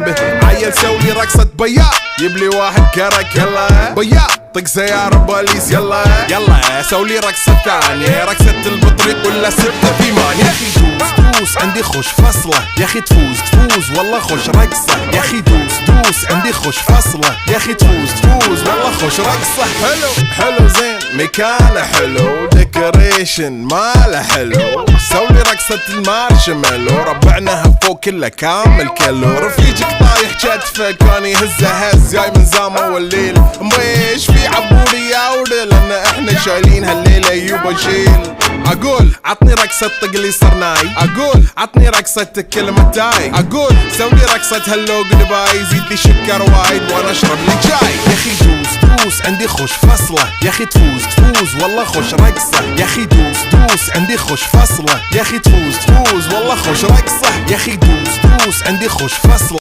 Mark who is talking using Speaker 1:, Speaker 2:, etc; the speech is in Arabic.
Speaker 1: جيبه. عيل سوي رقصة بياع يبلي واحد كرك يلا بياع طق سيارة بوليس يلا يلا سولي رقصة ثانية رقصة البطريق ولا 6 8. يا اخي دوس عندي خوش فصلة يا اخي تفوز والله خوش رقصة يا اخي دوس عندي خوش فصلة يا اخي تفوز والله خوش رقصة. حلو زين مكانه حلو ديكوريشن ماله حلو سولي رقصة المارشميلو ربعناها فوق كله كامل كيلو. رفيجك طايح كتفك كان يهز جاي من زامه والليل مبيش في عبوري يا ولد لان احنا شايلين هالليلة يوبا شيل. اقول عطني رقصة طقلي صرناي اقول عطني رقصة كلمة تاي اقول سولي رقصة هلو جودباي زيد لي شكر وايد وانا اشرب لي جاي. يا اخي دوس عندي خوش فصلة يا اخي تفوز والله خوش رقصة يا اخي دوس عندي خوش فصلة يا اخي تفوز والله خوش رقصة يا اخي دوس عندي خوش فصلة.